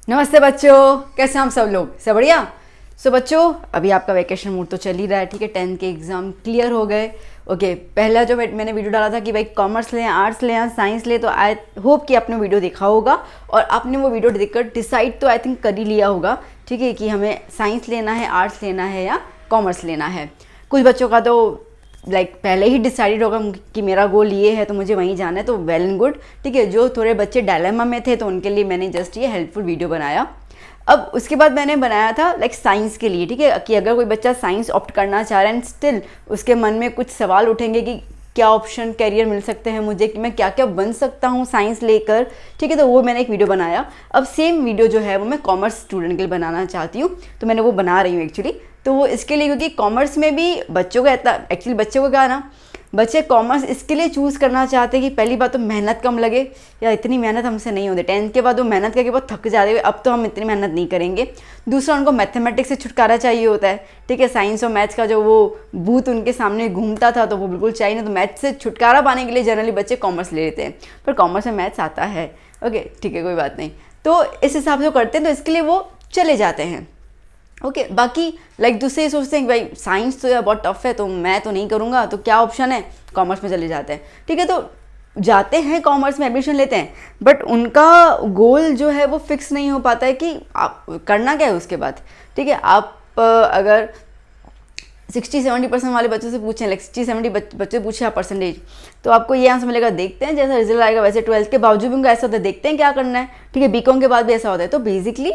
नमस्ते बच्चों, कैसे हम सब लोग? सब बढ़िया। सो बच्चों, अभी आपका वैकेशन मूड तो चल ही रहा है, ठीक है। 10th के एग्ज़ाम क्लियर हो गए। ओके, पहला जो मैंने वीडियो डाला था कि भाई कॉमर्स लें, आर्ट्स लें या साइंस लें, तो आई होप कि आपने वीडियो देखा होगा और आपने वो वीडियो देखकर डिसाइड तो आई थिंक कर ही लिया होगा, ठीक है, कि हमें साइंस लेना है, आर्ट्स लेना है या कॉमर्स लेना है। कुछ बच्चों का तो पहले ही डिसाइडेड होगा कि मेरा गोल ये है तो मुझे वहीं जाना है, तो वेल एंड गुड, ठीक है। जो थोड़े बच्चे डायलेमा में थे तो उनके लिए मैंने जस्ट ये हेल्पफुल वीडियो बनाया। अब उसके बाद मैंने बनाया था साइंस के लिए, ठीक है, कि अगर कोई बच्चा साइंस ऑप्ट करना चाह रहा है एंड स्टिल उसके मन में कुछ सवाल उठेंगे कि क्या ऑप्शन कैरियर मिल सकते हैं मुझे, कि मैं क्या क्या बन सकता हूँ साइंस लेकर, ठीक है, तो वो मैंने एक वीडियो बनाया। अब सेम वीडियो जो है वो मैं कॉमर्स स्टूडेंट के लिए बनाना चाहती हूँ, तो मैंने वो बना रही हूँ एक्चुअली। तो वो इसके लिए क्योंकि कॉमर्स में भी बच्चों का एक्चुअली बच्चों को क्या ना, बच्चे कॉमर्स इसके लिए चूज़ करना चाहते हैं कि पहली बात तो मेहनत कम लगे, या इतनी मेहनत हमसे नहीं होती। 10th के बाद वो मेहनत करके बहुत थक जाते हैं, अब तो हम इतनी मेहनत नहीं करेंगे। दूसरा, उनको मैथमेटिक्स से छुटकारा चाहिए होता है, ठीक है। साइंस और मैथ्स का जो वो भूत उनके सामने घूमता था तो वो बिल्कुल चाहिए नहीं, तो मैथ्स से छुटकारा पाने के लिए जनरली बच्चे कॉमर्स ले लेते हैं, पर कॉमर्स में मैथ्स आता है। ओके, ठीक है, कोई बात नहीं। तो इस हिसाब से वो करते हैं, तो इसके लिए वो चले जाते हैं। ओके, बाकी दूसरे सोचते हैं कि भाई साइंस तो यार बहुत टफ है, तो मैं तो नहीं करूँगा, तो क्या ऑप्शन है, कॉमर्स में चले जाते हैं, ठीक है। तो जाते हैं कॉमर्स में एडमिशन लेते हैं, बट उनका गोल जो है वो फिक्स नहीं हो पाता है कि आप करना क्या है उसके बाद, ठीक है। आप अगर 60-70% वाले बच्चों से पूछें, 60-70 बच्चे पूछे आप परसेंटेज, तो आपको ये आंसर मिलेगा, देखते हैं जैसा रिजल्ट आएगा वैसे। 12th के बावजूद भी उनका ऐसा होता है, देखते हैं क्या करना है, ठीक है। बीकॉम के बाद भी ऐसा होता है। तो बेसिकली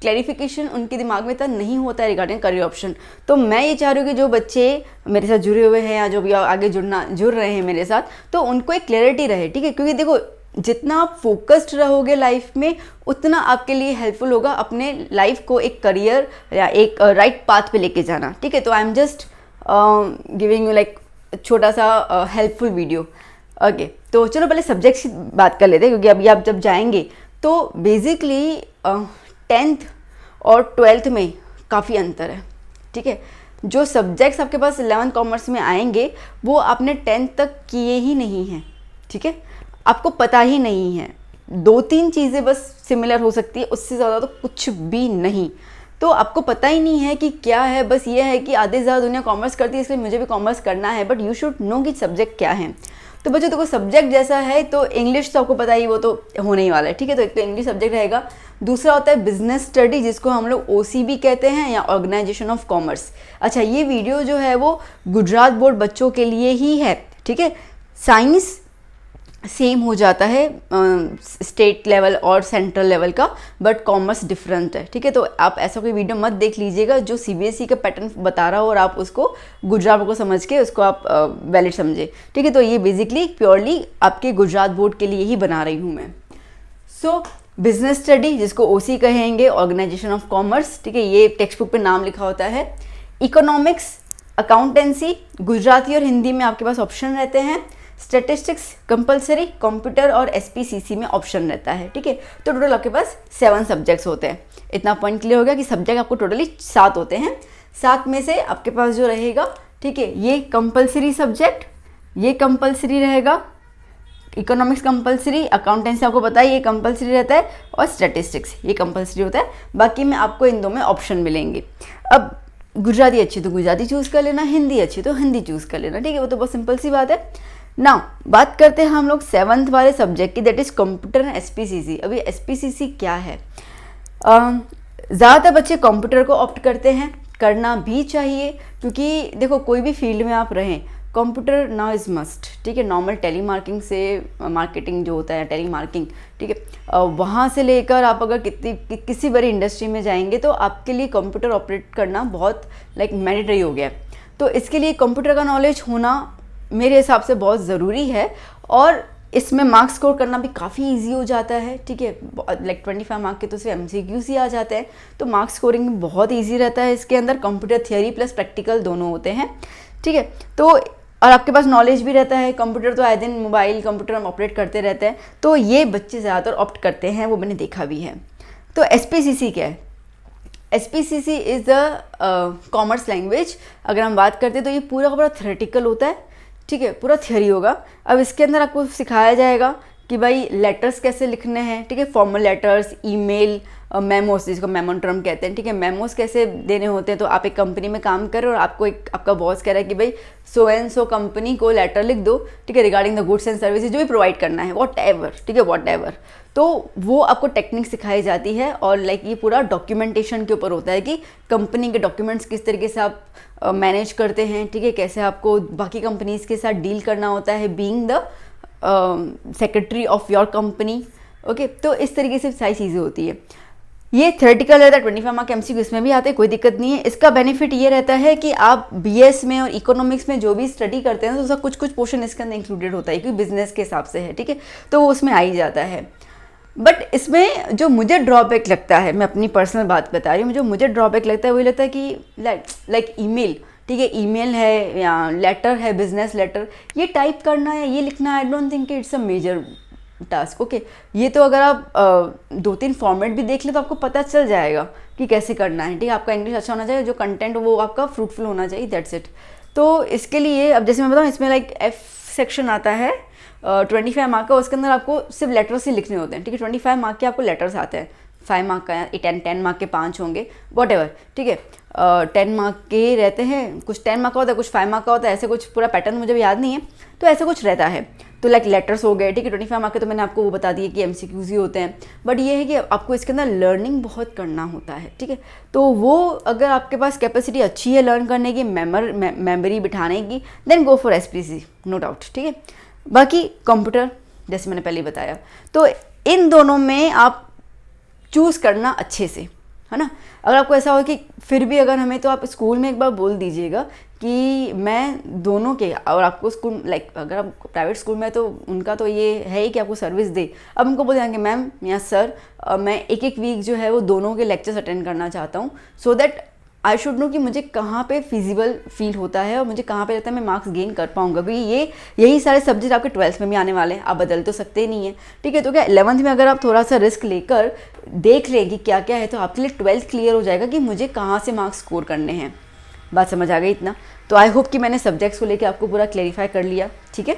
क्लैरिफिकेशन उनके दिमाग में इतना नहीं होता है रिगार्डिंग करियर ऑप्शन। तो मैं ये चाह रही हूँ कि जो बच्चे मेरे साथ जुड़े हुए हैं या जो भी आगे जुड़ रहे हैं मेरे साथ, तो उनको एक क्लैरिटी रहे, ठीक है। क्योंकि देखो, जितना आप फोकस्ड रहोगे लाइफ में, उतना आपके लिए हेल्पफुल होगा अपने लाइफ को एक करियर या एक राइट पाथ पे लेके जाना, ठीक है। तो I am just giving you छोटा सा हेल्पफुल वीडियो। ओके, तो चलो पहले सब्जेक्ट्स की बात कर लेते हैं, क्योंकि अभी आप जब जाएंगे तो बेसिकली 10th और 12th में काफ़ी अंतर है, ठीक है। जो सब्जेक्ट्स आपके पास 11th कॉमर्स में आएंगे वो आपने 10th तक किए ही नहीं हैं, ठीक है, आपको पता ही नहीं है। 2-3 चीज़ें बस सिमिलर हो सकती है, उससे ज़्यादा तो कुछ भी नहीं। तो आपको पता ही नहीं है कि क्या है, बस ये है कि आधे से ज़्यादा दुनिया कॉमर्स करती है, इसलिए मुझे भी कॉमर्स करना है, बट यू शुड नो कि सब्जेक्ट क्या है। तो बच्चों देखो, सब्जेक्ट जैसा है तो इंग्लिश तो आपको पता ही, वो तो होने ही वाला है, ठीक है। तो एक तो इंग्लिश सब्जेक्ट रहेगा। दूसरा होता है बिजनेस स्टडी, जिसको हम लोग OCB कहते हैं, या ऑर्गेनाइजेशन ऑफ कॉमर्स। अच्छा, ये वीडियो जो है वो गुजरात बोर्ड बच्चों के लिए ही है, ठीक है। साइंस सेम हो जाता है स्टेट लेवल और सेंट्रल लेवल का, बट कॉमर्स डिफरेंट है, ठीक है। तो आप ऐसा कोई वीडियो मत देख लीजिएगा जो CBSE का पैटर्न बता रहा हो और आप उसको गुजरात को समझ के उसको आप वैलिड समझे, ठीक है। तो ये बेसिकली प्योरली आपके गुजरात बोर्ड के लिए ही बना रही हूँ मैं। सो बिजनेस स्टडी, जिसको OC कहेंगे, ऑर्गेनाइजेशन ऑफ कॉमर्स, ठीक है, ये टेक्स्ट बुक पे नाम लिखा होता है। इकोनॉमिक्स, अकाउंटेंसी, गुजराती और हिंदी में आपके पास ऑप्शन रहते हैं। स्टैटिस्टिक्स कंपलसरी, कंप्यूटर और SPCC में ऑप्शन रहता है, ठीक है। तो टोटल आपके पास 7 सब्जेक्ट्स होते हैं। इतना पॉइंट क्लियर हो गया कि सब्जेक्ट आपको टोटली 7 होते हैं। 7 में से आपके पास जो रहेगा, ठीक है, ये कंपलसरी सब्जेक्ट, ये कंपलसरी रहेगा। इकोनॉमिक्स कंपलसरी, अकाउंटेंसी आपको पता है ये कंपलसरी रहता है, और स्टैटिस्टिक्स ये कंपलसरी होता है। बाकी में आपको इन 2 में ऑप्शन मिलेंगे। अब गुजराती अच्छी तो गुजराती चूज़ कर लेना, हिंदी अच्छी तो हिंदी चूज़ कर लेना, ठीक है। वो तो बहुत सिंपल सी बात है। नाउ बात करते हैं हम लोग 7th वाले सब्जेक्ट की, that is computer and SPCC। अभी SPCC क्या है? ज़्यादातर बच्चे कंप्यूटर को ऑप्ट करते हैं, करना भी चाहिए, क्योंकि देखो कोई भी फील्ड में आप रहें, कंप्यूटर नाउ इज़ मस्ट, ठीक है। नॉर्मल टेलीमार्केटिंग से मार्केटिंग जो होता है, टेलीमार्केटिंग, ठीक है, वहाँ से लेकर आप अगर किसी बड़ी इंडस्ट्री में जाएंगे तो आपके लिए कंप्यूटर ऑपरेट करना बहुत मैंडेटरी हो गया है। तो इसके लिए कंप्यूटर का नॉलेज होना मेरे हिसाब से बहुत ज़रूरी है, और इसमें मार्क्स स्कोर करना भी काफ़ी इजी हो जाता है, ठीक है। 25 मार्क के तो सिर्फ MCQs ही आ जाते हैं, तो मार्क्स स्कोरिंग बहुत इजी रहता है। इसके अंदर कंप्यूटर थियोरी प्लस प्रैक्टिकल दोनों होते हैं, ठीक है। तो और आपके पास नॉलेज भी रहता है, कंप्यूटर तो आए दिन मोबाइल कंप्यूटर हम ऑपरेट करते रहते हैं, तो ये बच्चे ज़्यादातर ऑप्ट करते हैं, वो मैंने देखा भी है। तो SPCC क्या है? SPCC is the commerce language. अगर हम बात करते हैं तो ये पूरा का पूरा थ्योरेटिकल होता है, ठीक है, पूरा थियोरी होगा। अब इसके अंदर आपको सिखाया जाएगा कि भाई लेटर्स कैसे लिखने हैं, ठीक है, फॉर्मल लेटर्स, ईमेल, मेमोस जिसको मेमो टर्म कहते हैं, ठीक है, मेमोस कैसे देने होते हैं। तो आप एक कंपनी में काम कर रहे हो और आपको एक आपका बॉस कह रहा है कि भाई सो एंड सो कंपनी को लेटर लिख दो, ठीक है, regarding the goods and services जो भी प्रोवाइड करना है, वॉट एवर, ठीक है, वॉट एवर। तो वो आपको टेक्निक सिखाई जाती है और लाइक ये पूरा डॉक्यूमेंटेशन के ऊपर होता है कि कंपनी के डॉक्यूमेंट्स किस तरीके से आप मैनेज करते हैं, ठीक है, कैसे आपको बाकी कंपनीज के साथ डील करना होता है being the secretary of your company. Okay, तो इस तरीके से सारी चीज़ें होती है। ये थ्योरेटिकल रहता है, 25 मार्क एमसीक्यू इसमें भी आते हैं, कोई दिक्कत नहीं है। इसका बेनिफिट ये रहता है कि आप बीएस में और इकोनॉमिक्स में जो भी स्टडी करते हैं तो उसका कुछ कुछ पोर्शन इसके अंदर इंक्लूडेड होता है क्योंकि बिजनेस के हिसाब से है, ठीक है, तो वो उसमें आ ही जाता है। बट इसमें जो मुझे ड्रॉबैक लगता है, मैं अपनी पर्सनल बात बता रही हूँ, जो मुझे ड्रॉबैक लगता है वही लगता है कि लाइक ईमेल, ठीक है, ईमेल है या लेटर है, बिजनेस लेटर, ये टाइप करना है, ये लिखना, I don't think it's a major task. Okay, ये तो अगर आप 2-3 फॉर्मेट भी देख ले तो आपको पता चल जाएगा कि कैसे करना है, ठीक है, आपका इंग्लिश अच्छा होना चाहिए, जो कंटेंट वो आपका फ्रूटफुल होना चाहिए, दैट्स इट। तो इसके लिए अब जैसे मैं बताऊँ, इसमें लाइक एफ सेक्शन आता है 25 मार्क का, उसके अंदर आपको सिर्फ लेटर्स ही लिखने होते हैं, ठीक है, 25 मार्क के आपको लेटर्स आते हैं, 5 मार्क का 10 मार्क के 5 होंगे, वॉट एवर, ठीक है, 10 मार्क के रहते हैं, कुछ 10 मार्क का होता है, कुछ 5 मार्क का होता है, ऐसे कुछ पूरा पैटर्न मुझे भी याद नहीं है, तो ऐसे कुछ रहता है। तो लाइक लेटर्स हो गए, ठीक है, 25 मार्क के तो मैंने आपको वो बता दिया कि एमसीक्यूज ही होते हैं, बट ये है कि आपको इसके अंदर लर्निंग बहुत करना होता है, ठीक है, तो वो अगर आपके पास कैपेसिटी अच्छी है लर्न करने की, मेमोरी बिठाने की, then go for SPC, no doubt, ठीक है। बाकी कंप्यूटर जैसे मैंने पहले बताया, तो इन दोनों में आप चूज़ करना अच्छे से, है ना। अगर आपको ऐसा हो कि फिर भी अगर हमें, तो आप स्कूल में एक बार बोल दीजिएगा कि मैं दोनों के, और आपको स्कूल लाइक अगर आप प्राइवेट स्कूल में तो उनका तो ये है ही कि आपको सर्विस दे, अब उनको बोल देंगे मैम या सर मैं एक वीक जो है वो दोनों के लेक्चर्स अटेंड करना चाहता हूँ, so that I should know कि मुझे कहाँ पे फिजिबल फील होता है और मुझे कहाँ पे लगता है मैं मार्क्स गेन कर पाऊंगा, क्योंकि यही सारे सब्जेक्ट आपके 12th में भी आने वाले हैं, आप बदल तो सकते ही नहीं है, ठीक है। तो क्या 11th में अगर आप थोड़ा सा रिस्क लेकर देख लें कि क्या क्या है, तो आपके लिए 12th क्लियर हो जाएगा कि मुझे कहाँ से मार्क्स स्कोर करने हैं। बात समझ आ गई इतना? तो आई होप कि मैंने सब्जेक्ट्स को लेकर आपको पूरा क्लेरिफाई कर लिया, ठीक है।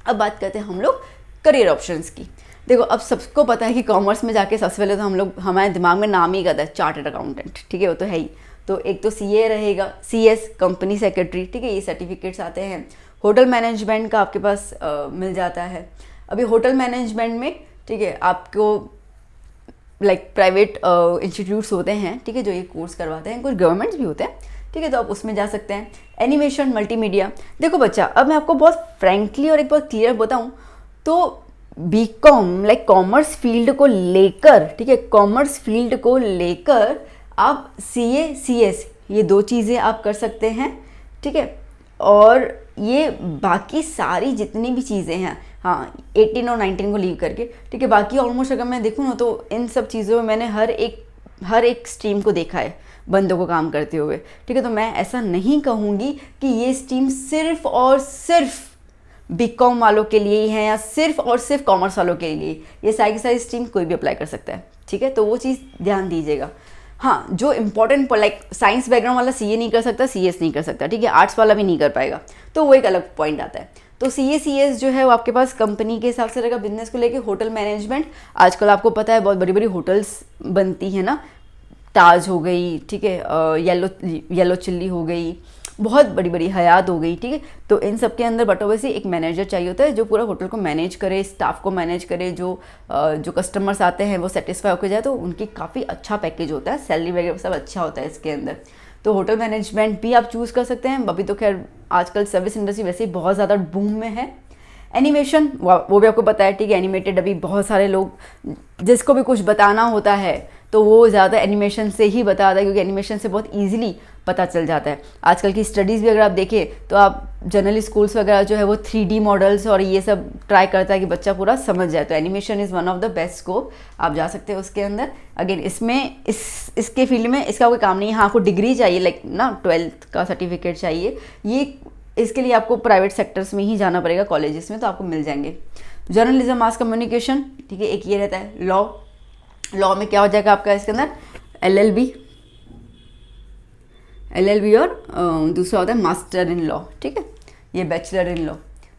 अब बात करते हैं हम लोग करियर ऑप्शंस की। देखो, अब सबको पता है कि कॉमर्स में जाके सबसे पहले तो हमारे दिमाग में नाम ही आता है चार्टर्ड अकाउंटेंट, ठीक है, वो तो है ही। तो एक तो सीए रहेगा, सीएस कंपनी सेक्रेटरी, ठीक है, ये सर्टिफिकेट्स आते हैं। होटल मैनेजमेंट का आपके पास मिल जाता है। अभी होटल मैनेजमेंट में, ठीक है, आपको लाइक प्राइवेट इंस्टीट्यूट्स होते हैं, ठीक है, जो ये कोर्स करवाते हैं, कुछ गवर्नमेंट्स भी होते हैं, ठीक है, तो आप उसमें जा सकते हैं। Animation, multimedia. देखो बच्चा, अब मैं आपको बहुत फ्रैंकली और एक बहुत क्लियर बताऊँ तो बीकॉम लाइक कॉमर्स फील्ड को लेकर, ठीक है, कॉमर्स फील्ड को लेकर आप सीए सीएस ये 2 चीज़ें आप कर सकते हैं, ठीक है, और ये बाकी सारी जितनी भी चीज़ें हैं, हाँ 18 और 19 को लीव करके, ठीक है, बाकी ऑलमोस्ट अगर मैं देखूँ ना तो इन सब चीज़ों में मैंने हर एक स्ट्रीम को देखा है बंदों को काम करते हुए, ठीक है। तो मैं ऐसा नहीं कहूँगी कि ये स्ट्रीम सिर्फ और सिर्फ बीकॉम वालों के लिए ही है या सिर्फ और सिर्फ कॉमर्स वालों के लिए, ये सारी की सारी स्ट्रीम कोई भी अप्लाई कर सकता है, ठीक है, तो वो चीज़ ध्यान दीजिएगा। हाँ, जो इंपॉर्टेंट लाइक साइंस बैकग्राउंड वाला सीए नहीं कर सकता, सीएस नहीं कर सकता, ठीक है, आर्ट्स वाला भी नहीं कर पाएगा, तो वो एक अलग पॉइंट आता है। तो सीए सीएस जो है वो आपके पास कंपनी के हिसाब से रहेगा, बिजनेस को लेके। होटल मैनेजमेंट, आजकल आपको पता है बहुत बड़ी बड़ी होटल्स बनती है ना, ताज हो गई, ठीक है, येलो चिल्ली हो गई, बहुत बड़ी बड़ी हयात हो गई, ठीक है। तो इन सब के अंदर बट ओवैसे एक मैनेजर चाहिए होता है जो पूरा होटल को मैनेज करे, स्टाफ को मैनेज करे, जो कस्टमर्स आते हैं वो सेटिस्फाई होकर जाए, तो उनकी काफ़ी अच्छा पैकेज होता है, सैलरी वगैरह सब अच्छा होता है इसके अंदर। तो होटल मैनेजमेंट भी आप चूज़ कर सकते हैं। अभी तो खैर आजकल सर्विस इंडस्ट्री वैसे ही बहुत ज़्यादा बूम में है। एनिमेशन, वो भी आपको पता है, ठीक है, एनिमेटेड अभी बहुत सारे लोग जिसको भी कुछ बताना होता है तो वो ज़्यादा एनिमेशन से ही बताता है, क्योंकि एनिमेशन से बहुत ईजिली पता चल जाता है। आजकल की स्टडीज़ भी अगर आप देखें तो आप जनरली स्कूल्स वगैरह जो है वो 3D मॉडल्स और ये सब ट्राई करता है कि बच्चा पूरा समझ जाए, तो animation is one of the best scope, आप जा सकते हैं उसके अंदर। अगेन इसमें इसके फील्ड में इसका कोई काम नहीं है, हाँ आपको डिग्री चाहिए, लाइक ना 12th का सर्टिफिकेट चाहिए, ये इसके लिए आपको प्राइवेट सेक्टर्स में ही जाना पड़ेगा, कॉलेजेस में, तो आपको मिल जाएंगे। जर्नलिज्म, मास कम्युनिकेशन, ठीक है, एक ये रहता है। लॉ में क्या हो जाएगा आपका इसके अंदर LLB और दूसरा होता है मास्टर इन लॉ, ठीक है, ये बैचलर इन लॉ।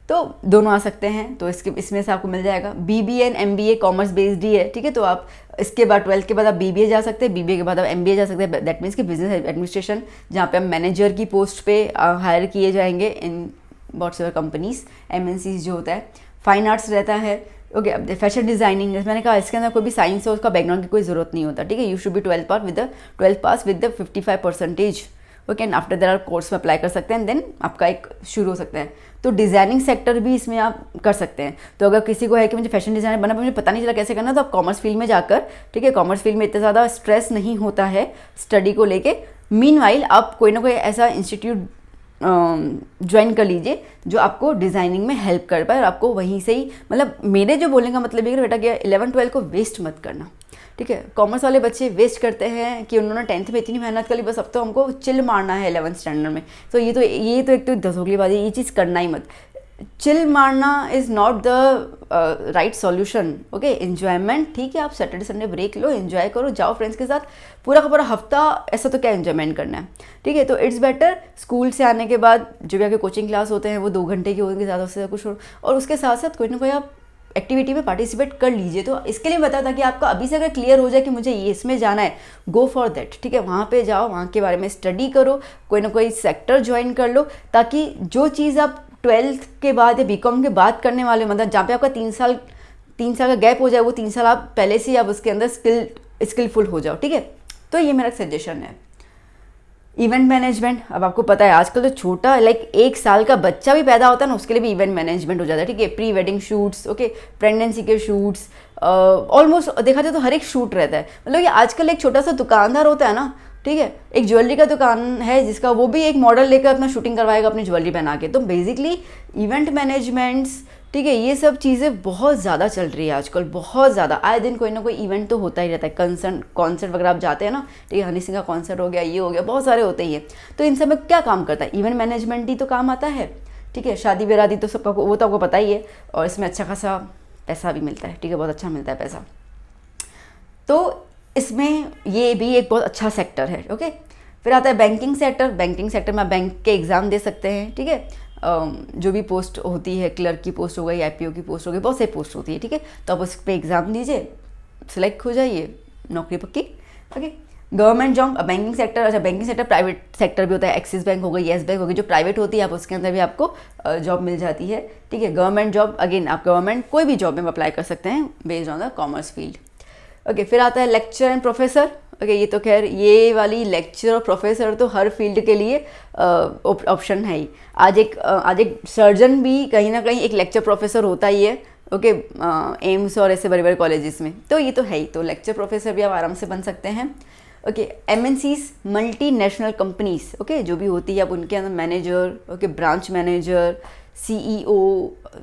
तो दोनों आ सकते हैं, तो इसमें से आपको मिल जाएगा। BBA and MBA commerce based ही है, ठीक है। तो आप इसके बाद 12th के बाद आप BBA जा सकते हैं, BBA के बाद आप MBA जा सकते हैं। दैट मीन्स कि बिजनेस एडमिनिस्ट्रेशन, जहाँ पे आप मैनेजर की पोस्ट पे हायर किए जाएंगे इन व्हाट्सएवर कंपनीज, MNCs जो होता है। फाइन आर्ट्स रहता है, ओके। अब फैशन डिज़ाइनिंग, जैसे मैंने कहा, इसके अंदर कोई भी साइंस हो, उसका बैकग्राउंड की कोई ज़रूरत नहीं होता, ठीक है। You should be 12 pass with the 55%, okay. And after that आप कोर्स में अप्लाई कर सकते हैं, देन आपका एक शुरू हो सकता है। तो डिज़ाइनिंग सेक्टर भी इसमें आप कर सकते हैं। तो अगर किसी को है कि मुझे फैशन डिज़ाइनर बनना, मुझे पता नहीं चला कैसे करना, तो आप कॉमर्स फील्ड में जाकर, ठीक है, कॉमर्स फील्ड में इतना ज़्यादा स्ट्रेस नहीं होता है स्टडी को लेके। मीनवाइल आप कोई ना कोई ऐसा इंस्टीट्यूट ज्वाइन कर लीजिए जो आपको डिज़ाइनिंग में हेल्प कर पाए, और आपको वहीं से ही, मतलब मेरे जो बोलने का मतलब है कि बेटा क्या 11-12 को वेस्ट मत करना, ठीक है। कॉमर्स वाले बच्चे वेस्ट करते हैं कि उन्होंने 10th में इतनी मेहनत कर ली, बस अब तो हमको चिल मारना है 11th स्टैंडर्ड में। तो ये तो एक तो धसोगली बात है, ये चीज़ करना ही मत। चिल मारना is not the right solution, okay. Enjoyment, ठीक है, आप सैटरडे संडे ब्रेक लो, एंजॉय करो, जाओ फ्रेंड्स के साथ, पूरा का पूरा हफ्ता ऐसा तो क्या एन्जॉयमेंट करना है, ठीक है। तो इट्स बेटर स्कूल से आने के बाद जो भी आपके कोचिंग क्लास होते हैं वो 2 घंटे के होंगे, ज़्यादा से ज़्यादा कुछ, और उसके साथ साथ कोई ना कोई आप एक्टिविटी में पार्टिसिपेट कर लीजिए। तो इसके लिए बता था कि आपका अभी से अगर क्लियर हो जाए कि मुझे ये इसमें जाना है, गो फॉर दैट, ठीक है। वहाँ पे जाओ, वहाँ के बारे में स्टडी करो, कोई ना कोई सेक्टर ज्वाइन कर लो, ताकि जो चीज़ आप 12th के बाद या BCom के बाद करने वाले, मतलब जहाँ पे आपका 3 साल का गैप हो जाए, वो 3 साल आप पहले से ही आप उसके अंदर स्किलफुल हो जाओ, ठीक है। तो ये मेरा सजेशन है। इवेंट मैनेजमेंट, अब आपको पता है आजकल तो छोटा 1 साल का बच्चा भी पैदा होता है ना, उसके लिए भी इवेंट मैनेजमेंट हो जाता है, ठीक है। Pre wedding shoots, okay, pregnancy के शूट्स, ऑलमोस्ट देखा जाए तो हर एक शूट रहता है। मतलब कि आजकल एक छोटा सा दुकानदार होता है ना, ठीक है, एक ज्वेलरी का दुकान है जिसका वो भी एक मॉडल लेकर अपना शूटिंग करवाएगा अपनी ज्वेलरी पहना के। तो बेसिकली इवेंट मैनेजमेंट्स, ठीक है, ये सब चीज़ें बहुत ज़्यादा चल रही है आजकल, बहुत ज़्यादा। आए दिन कोई ना कोई इवेंट तो होता ही रहता है। कॉन्सर्ट वगैरह आप जाते हैं ना, ठीक है, हनी सिंह का कॉन्सर्ट हो गया, ये हो गया, बहुत सारे होते ही हैं। तो इन सब में क्या काम करता है, इवेंट मैनेजमेंट ही तो काम आता है, ठीक है। शादी बेरादी तो सबका वो तो आपको पता ही है, और इसमें अच्छा खासा पैसा भी मिलता है, ठीक है, बहुत अच्छा मिलता है पैसा। तो इसमें ये भी एक बहुत अच्छा सेक्टर है, ओके। फिर आता है बैंकिंग सेक्टर। बैंकिंग सेक्टर में आप बैंक के एग्ज़ाम दे सकते हैं, ठीक है। जो भी पोस्ट होती है, क्लर्क की पोस्ट हो गई, IPO की पोस्ट हो गई, बहुत सारी पोस्ट होती है, ठीक है। तो आप उस पर एग्ज़ाम दीजिए, सिलेक्ट हो जाइए, नौकरी पक्की, okay. Government job, banking sector, अच्छा बैंकिंग सेक्टर प्राइवेट सेक्टर भी होता है, एक्सिस बैंक हो गई, येस बैंक हो गई, जो प्राइवेट होती है आप उसके अंदर भी आपको जॉब मिल जाती है, ठीक है। गवर्नमेंट जॉब, अगेन आप गवर्नमेंट कोई भी जॉब में अप्लाई कर सकते हैं based on the commerce field, okay. फिर आता है लेक्चर एंड प्रोफेसर, ओके। ये तो खैर ये वाली लेक्चर और प्रोफेसर तो हर फील्ड के लिए ऑप्शन है ही। आज एक सर्जन भी कहीं ना कहीं एक लेक्चर प्रोफेसर होता ही है, ओके, एम्स और ऐसे बड़े बड़े कॉलेजेस में, तो ये तो है ही। तो लेक्चर प्रोफेसर भी आप आराम से बन सकते हैं, okay. MNCs, multi national companies, okay, जो भी होती है आप उनके अंदर manager, okay, branch manager, CEO,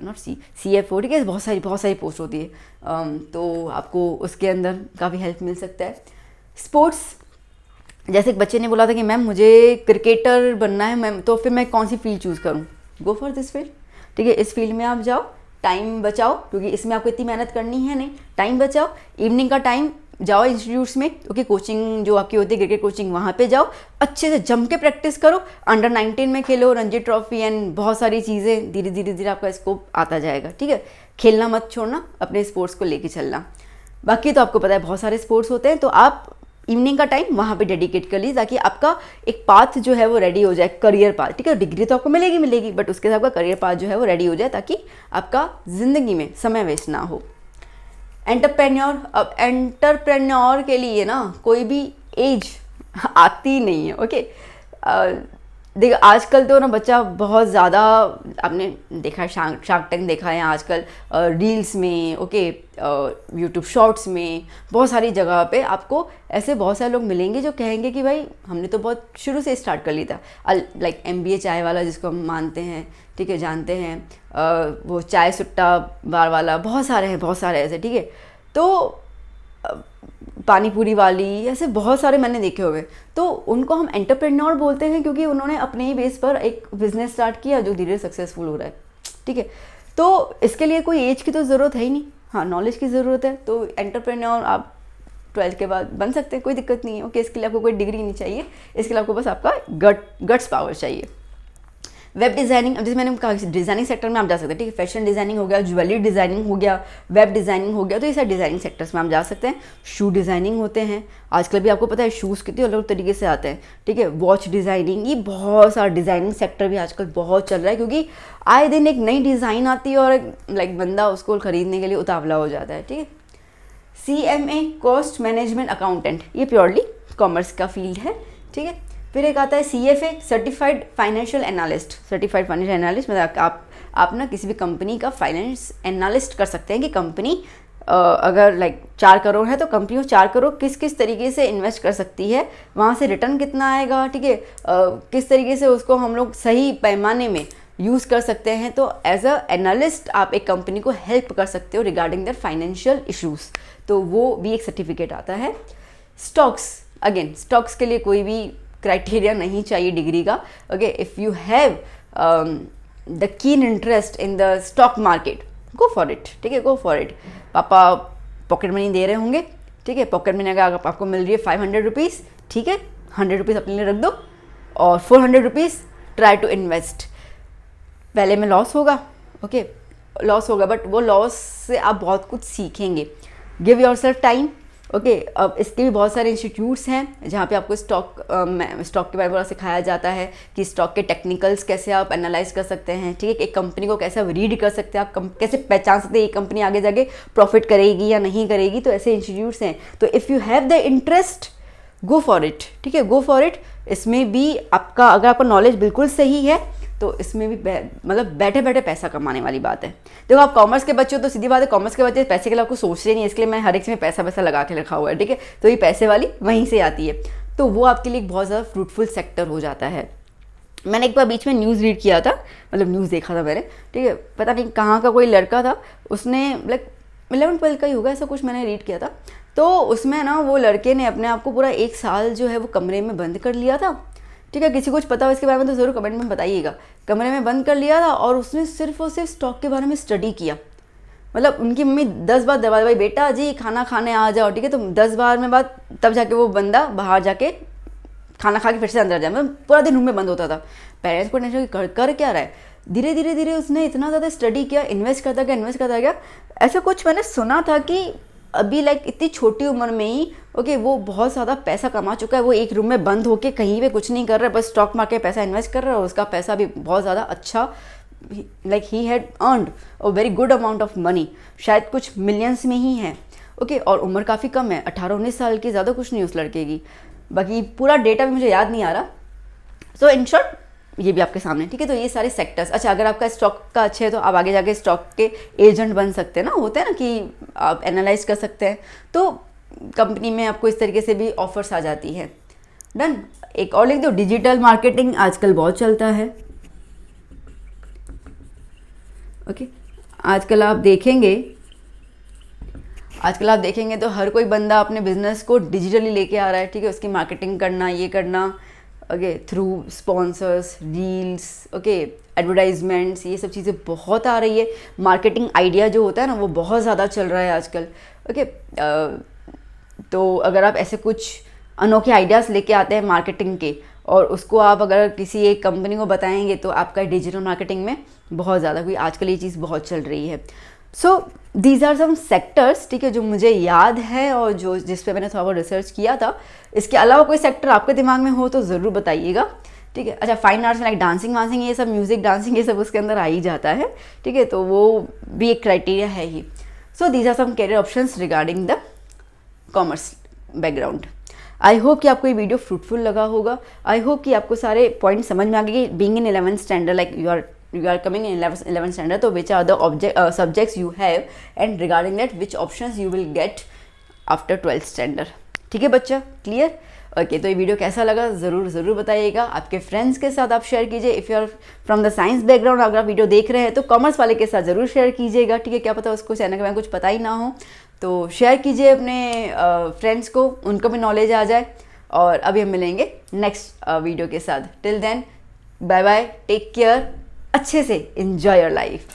not CFO, ठीक है, बहुत सारी पोस्ट होती है। तो आपको उसके अंदर काफ़ी हेल्प मिल सकता है। स्पोर्ट्स, जैसे एक बच्चे ने बोला था कि मैम मुझे क्रिकेटर बनना है मैम, तो फिर मैं कौन सी फील्ड चूज़ करूँ, गो फॉर दिस फील्ड, ठीक है। इस फील्ड में आप जाओ, टाइम बचाओ, क्योंकि इसमें आपको इतनी मेहनत करनी है नहीं, टाइम बचाओ, इवनिंग का टाइम जाओ इंस्टीट्यूट्स में, ओके, कोचिंग जो आपकी होती है क्रिकेट कोचिंग, वहाँ पे जाओ, अच्छे से जम के प्रैक्टिस करो, अंडर 19 में खेलो, रणजी ट्रॉफी एंड बहुत सारी चीज़ें, धीरे धीरे आपका स्कोप आता जाएगा, ठीक है। खेलना मत छोड़ना, अपने स्पोर्ट्स को लेके चलना। बाकी तो आपको पता है बहुत सारे स्पोर्ट्स होते हैं, तो आप इवनिंग का टाइम वहाँ पे डेडिकेट कर लीजिए, ताकि आपका एक पाथ जो है वो रेडी हो जाए, करियर पाथ, ठीक है। डिग्री तो आपको मिलेगी, बट उसके साथ आपका करियर पाथ जो है वो रेडी हो जाए, ताकि आपका ज़िंदगी में समय वेस्ट ना हो। एंटरप्रेन्योर, अब एंटरप्रेन्योर के लिए ना कोई भी एज आती नहीं है, ओके। देखो आजकल तो ना बच्चा बहुत ज़्यादा, आपने देखा है शार्क टैंक देखा है आजकल, रील्स में, ओके, यूट्यूब शॉर्ट्स में, बहुत सारी जगह पे आपको ऐसे बहुत सारे लोग मिलेंगे जो कहेंगे कि भाई हमने तो बहुत शुरू से स्टार्ट कर लिया था, लाइक MBA चाय वाला जिसको हम मानते हैं, ठीक है, जानते हैं, वो चाय सुट्टा बार वाला, बहुत सारे ऐसे, ठीक है। तो पानी पूरी वाली, ऐसे बहुत सारे मैंने देखे हुए, तो उनको हम एंटरप्रेन्योर बोलते हैं, क्योंकि उन्होंने अपने ही बेस पर एक बिजनेस स्टार्ट किया जो धीरे सक्सेसफुल हो रहा है, ठीक है। तो इसके लिए कोई एज की तो ज़रूरत है ही नहीं, हाँ, नॉलेज की ज़रूरत है। तो एंटरप्रेन्योर आप 12th के बाद बन सकते हैं, कोई दिक्कत नहीं है, ओके। इसके लिए आपको कोई डिग्री नहीं चाहिए, इसके लिए आपको बस आपका गट्स पावर चाहिए। वेब डिज़ाइनिंग, अब जैसे मैंने कहा डिज़ाइनिंग सेक्टर में आप जा सकते हैं, ठीक है, फैशन डिज़ाइनिंग हो गया, ज्वेलरी डिज़ाइनिंग हो गया, वेब डिज़ाइनिंग हो गया, तो ये सारे डिज़ाइनिंग सेक्टर्स में आप जा सकते हैं। शू डिज़ाइनिंग होते हैं, आजकल भी आपको पता है शूज़ कितने अलग तरीके से आते हैं, ठीक है, वॉच डिज़ाइनिंग, ये बहुत सारा डिज़ाइनिंग सेक्टर भी आजकल बहुत चल रहा है, क्योंकि आए दिन एक नई डिज़ाइन आती है और लाइक बंदा उसको खरीदने के लिए उतावला हो जाता है, ठीक है। CMA कॉस्ट मैनेजमेंट अकाउंटेंट, ये प्योरली कॉमर्स का फील्ड है, ठीक है। फिर एक आता है CFA certified financial analyst. Certified financial analyst मतलब आप ना किसी भी कंपनी का फाइनेंस एनालिस्ट कर सकते हैं कि कंपनी अगर लाइक 4 करोड़ है तो कंपनी को 4 करोड़ किस किस तरीके से इन्वेस्ट कर सकती है, वहाँ से रिटर्न कितना आएगा, ठीक है, किस तरीके से उसको हम लोग सही पैमाने में यूज़ कर सकते हैं। तो एज अ एनालिस्ट आप एक कंपनी को हेल्प कर सकते हो रिगार्डिंग देयर फाइनेंशियल इश्यूज़, तो वो भी एक सर्टिफिकेट आता है। स्टॉक्स, अगेन स्टॉक्स के लिए कोई भी क्राइटेरिया नहीं चाहिए डिग्री का, okay. If you have the keen interest in the stock market, go for it, ठीक है, गो फॉर इट। पापा पॉकेट मनी दे रहे होंगे, ठीक है, पॉकेट मनी अगर आपको मिल रही है 500 रुपीज़, ठीक है, 100 रुपीज़ अपने लिए रख दो और 400 रुपीज़ ट्राई टू इन्वेस्ट। पहले में लॉस होगा, ओके, लॉस होगा, बट वो लॉस से आप बहुत कुछ सीखेंगे। Give your self time, okay. अब इसके भी बहुत सारे इंस्टीट्यूट्स हैं जहाँ पे आपको स्टॉक के बारे में सिखाया जाता है कि स्टॉक के टेक्निकल्स कैसे आप एनालाइज कर सकते हैं, ठीक है, एक कंपनी को कैसे आप रीड कर सकते हैं, आप कैसे पहचान सकते हैं ये कंपनी आगे जाके प्रॉफिट करेगी या नहीं करेगी। तो ऐसे इंस्टीट्यूट्स हैं, तो if you have the interest go for it, ठीक है, गो फॉर इट। इसमें भी आपका अगर आपका नॉलेज बिल्कुल सही है तो इसमें भी मतलब बैठे बैठे पैसा कमाने वाली बात है। देखो आप कॉमर्स के बच्चे हो तो सीधी बात है, कॉमर्स के बच्चे पैसे के लिए आपको सोचते नहीं है, इसलिए मैं हर एक में पैसा लगा के रखा हुआ है, ठीक है, तो ये पैसे वाली वहीं से आती है, तो वो आपके लिए एक बहुत ज़्यादा फ्रूटफुल सेक्टर हो जाता है। मैंने एक बार बीच में न्यूज़ रीड किया था, मतलब न्यूज़ देखा था मैंने, ठीक है, पता नहीं कहाँ का कोई लड़का था, उसने लाइक 11-12 का ही होगा ऐसा कुछ, मैंने रीड किया था। तो उसमें ना वो लड़के ने अपने आप को पूरा 1 साल जो है वो कमरे में बंद कर लिया था, ठीक है, किसी कुछ पता हो इसके बारे में तो ज़रूर कमेंट में बताइएगा। कमरे में बंद कर लिया था और उसने सिर्फ और सिर्फ स्टॉक के बारे में स्टडी किया। मतलब उनकी मम्मी 10 बार दबा भाई बेटा जी खाना खाने आ जाओ, ठीक है, तो 10 बार में बाद तब जाके वो बंदा बाहर जाके खाना खा के फिर से अंदर जाए, मतलब पूरा दिन रूम में बंद होता था। पेरेंट्स को टेंशन कर क्या रहा है, धीरे धीरे उसने इतना ज़्यादा स्टडी किया, इन्वेस्ट करता गया। ऐसा कुछ मैंने सुना था कि अभी लाइक इतनी छोटी उम्र में ही ओके वो बहुत ज़्यादा पैसा कमा चुका है। वो एक रूम में बंद होके कहीं पे कुछ नहीं कर रहा है, बस स्टॉक मार्केट पैसा इन्वेस्ट कर रहा है और उसका पैसा भी बहुत ज़्यादा अच्छा, like he had earned a very good amount of money, शायद कुछ मिलियंस में ही है, ओके। और उम्र काफ़ी कम है, 18-19 साल की, ज़्यादा कुछ नहीं उस लड़के की। बाकी पूरा डेटा भी मुझे याद नहीं आ रहा। सो इन शॉर्ट ये भी आपके सामने, ठीक है। तो ये सारे सेक्टर्स, अच्छा अगर आपका स्टॉक का अच्छे है तो आप आगे जाके स्टॉक के एजेंट बन सकते हैं ना, होते हैं ना कि आप एनालाइज कर सकते हैं, तो कंपनी में आपको इस तरीके से भी ऑफर्स आ जाती है। डन। एक और लिख दो, डिजिटल मार्केटिंग आजकल बहुत चलता है, ओके। आजकल आप देखेंगे तो हर कोई बंदा अपने बिजनेस को डिजिटली लेके आ रहा है, ठीक है। उसकी मार्केटिंग करना, ये करना, okay, through sponsors, reels, okay, advertisements, ये सब चीज़ें बहुत आ रही है। मार्केटिंग आइडिया जो होता है ना वो बहुत ज़्यादा चल रहा है आजकल, ओके। तो अगर आप ऐसे कुछ अनोखे आइडियाज़ लेके आते हैं मार्केटिंग के और उसको आप अगर किसी एक कंपनी को बताएंगे तो आपका डिजिटल मार्केटिंग में बहुत ज़्यादा, क्योंकि आजकल ये चीज़ बहुत चल रही है। So these are some sectors, ठीक है, जो मुझे याद है और जो जिस पे मैंने थोड़ा बहुत रिसर्च किया था। इसके अलावा कोई सेक्टर आपके दिमाग में हो तो ज़रूर बताइएगा, ठीक है। अच्छा फाइन आर्ट्स में लाइक डांसिंग वांसिंग ये सब, म्यूज़िक डांसिंग ये सब उसके अंदर आ ही जाता है, ठीक है, तो वो भी एक क्राइटेरिया है ही। So these are some career options regarding the commerce background. I hope कि आपको ये वीडियो फ्रूटफुल लगा होगा। आई होप कि आपको सारे पॉइंट समझ में आ गए कि being in 11th standard, like you are coming in 11th standard, तो which are the subjects you have and regarding that which options you will get after 12th standard, ठीक है बच्चा, क्लियर, ओके। तो ये वीडियो कैसा लगा ज़रूर बताइएगा, आपके फ्रेंड्स के साथ आप शेयर कीजिए। If you are from the science background, अगर आप वीडियो देख रहे हैं तो कॉमर्स वाले के साथ ज़रूर शेयर कीजिएगा, ठीक है। क्या पता उसको चैनल के बारे में कुछ पता ही ना हो, तो शेयर कीजिए अपने फ्रेंड्स को, उनको भी नॉलेज आ जाए। और अभी हम मिलेंगे नेक्स्ट वीडियो के साथ। Till then bye bye, take care, अच्छे से एंजॉय योर लाइफ।